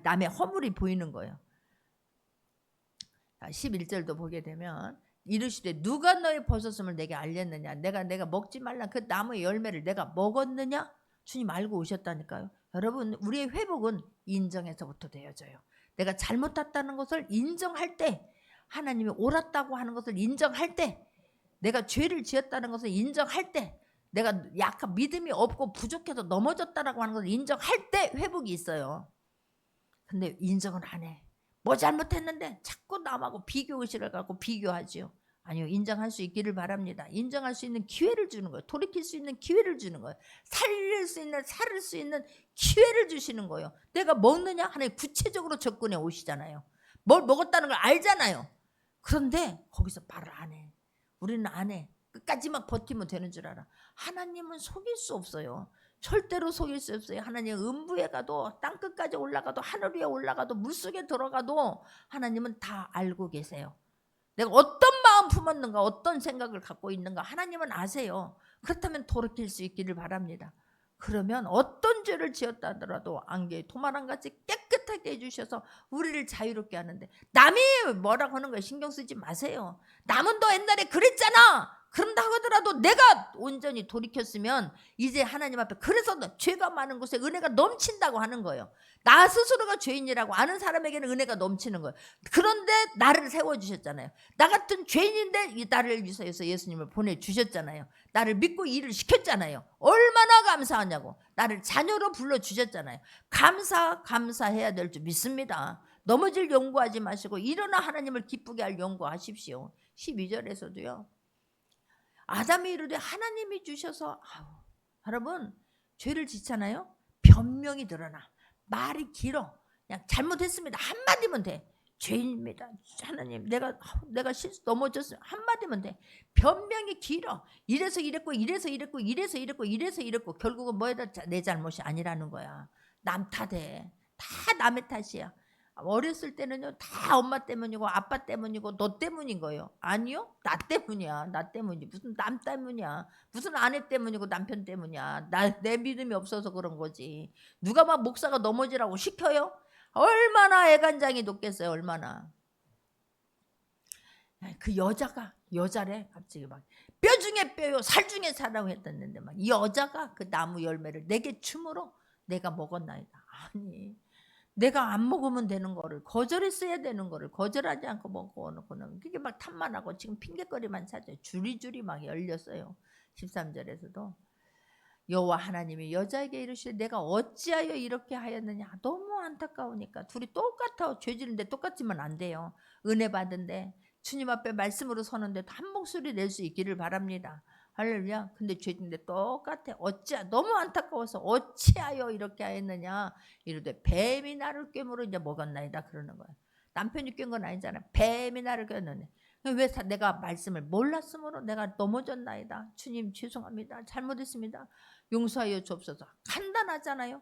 남의 허물이 보이는 거예요. 11절도 보게 되면 이르시되 누가 너의 벗었음을 내게 알렸느냐? 내가 먹지 말라 그 나무의 열매를 내가 먹었느냐? 주님 알고 오셨다니까요. 여러분 우리의 회복은 인정에서부터 되어져요. 내가 잘못했다는 것을 인정할 때, 하나님이 옳았다고 하는 것을 인정할 때, 내가 죄를 지었다는 것을 인정할 때, 내가 약간 믿음이 없고 부족해서 넘어졌다라고 하는 것을 인정할 때 회복이 있어요. 근데 인정은 안 해. 뭐 잘못했는데 자꾸 남하고 비교의식을 갖고 비교하지요. 아니요, 인정할 수 있기를 바랍니다. 인정할 수 있는 기회를 주는 거예요. 돌이킬 수 있는 기회를 주는 거예요. 살릴 수 있는 기회를 주시는 거예요. 내가 먹느냐? 하나님 구체적으로 접근해 오시잖아요. 뭘 먹었다는 걸 알잖아요. 그런데 거기서 말을 안 해. 우리는 안 해. 끝까지 막 버티면 되는 줄 알아. 하나님은 속일 수 없어요. 절대로 속일 수 없어요. 하나님 음부에 가도 땅끝까지 올라가도 하늘 위에 올라가도 물속에 들어가도 하나님은 다 알고 계세요. 내가 어떤 마음 품었는가 어떤 생각을 갖고 있는가 하나님은 아세요. 그렇다면 돌이킬 수 있기를 바랍니다. 그러면 어떤 죄를 지었다 하더라도 안개의 토마랑같이 깨끗하게 해주셔서 우리를 자유롭게 하는데 남이 뭐라고 하는 거에 신경 쓰지 마세요. 남은 너 옛날에 그랬잖아. 그런다 하더라도 내가 온전히 돌이켰으면 이제 하나님 앞에 그래서 죄가 많은 곳에 은혜가 넘친다고 하는 거예요. 나 스스로가 죄인이라고 아는 사람에게는 은혜가 넘치는 거예요. 그런데 나를 세워주셨잖아요. 나 같은 죄인인데 나를 위해서 예수님을 보내주셨잖아요. 나를 믿고 일을 시켰잖아요. 얼마나 감사하냐고. 나를 자녀로 불러주셨잖아요. 감사해야 될 줄 믿습니다. 넘어질 연구하지 마시고 일어나 하나님을 기쁘게 할 연구하십시오. 12절에서도요. 아담이 이르되 하나님이 주셔서 여러분 죄를 짓잖아요. 변명이 드러나. 말이 길어. 그냥 잘못했습니다. 한마디면 돼. 죄인입니다. 하나님 내가 실수 넘어졌어요. 한마디면 돼. 변명이 길어. 이래서 이랬고 결국은 뭐에다 내 잘못이 아니라는 거야. 남 탓해. 다 남의 탓이야. 어렸을 때는요 다 엄마 때문이고 아빠 때문이고 너 때문인 거예요. 아니요, 나 때문이야. 나 때문이 무슨 남 때문이야. 무슨 아내 때문이고 남편 때문이야. 내 믿음이 없어서 그런 거지. 누가 막 목사가 넘어지라고 시켜요? 얼마나 애간장이 높겠어요. 얼마나. 그 여자래 갑자기 막 뼈 중에 뼈요 살 중에 살라고 했었는데 막 이 여자가 그 나무 열매를 내게 춤으로 내가 먹었나이다. 아니 내가 안 먹으면 되는 거를 거절했어야 되는 거를 거절하지 않고 먹어놓고는 그게 막 탐만하고 지금 핑계거리만 찾아요. 줄이 막 열렸어요. 13절에서도 여호와 하나님이 여자에게 이르시되 내가 어찌하여 이렇게 하였느냐. 너무 안타까우니까 둘이 똑같아. 죄 지는데 똑같지만 안 돼요. 은혜 받은데 주님 앞에 말씀으로 서는데 한 목소리 낼 수 있기를 바랍니다. 할렐루야. 근데 죄인데 똑같아. 너무 안타까워서 어찌하여 이렇게 하였느냐. 이르되 뱀이 나를 꿰물어 이제 먹었나이다 그러는 거야. 남편이 깬 건 아니잖아. 뱀이 나를 꿰었는데 왜 내가 말씀을 몰랐으므로 내가 넘어졌나이다. 주님 죄송합니다. 잘못했습니다. 용서하여 주옵소서. 간단하잖아요.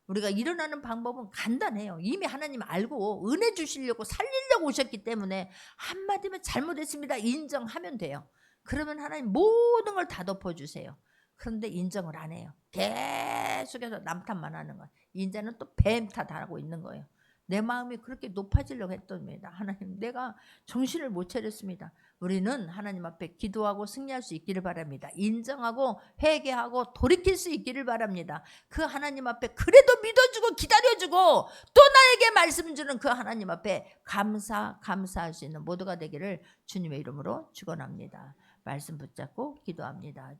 우리가 일어나는 방법은 간단해요. 이미 하나님 알고 은혜 주시려고 살리려고 오셨기 때문에 한마디면 잘못했습니다. 인정하면 돼요. 그러면 하나님 모든 걸 다 덮어주세요. 그런데 인정을 안 해요. 계속해서 남 탓만 하는 거예요. 이제는 또 뱀 탓하고 있는 거예요. 내 마음이 그렇게 높아지려고 했답니다. 하나님, 내가 정신을 못 차렸습니다. 우리는 하나님 앞에 기도하고 승리할 수 있기를 바랍니다. 인정하고 회개하고 돌이킬 수 있기를 바랍니다. 그 하나님 앞에 그래도 믿어주고 기다려주고 또 나에게 말씀 주는 그 하나님 앞에 감사할 수 있는 모두가 되기를 주님의 이름으로 축원합니다. 말씀 붙잡고 기도합니다.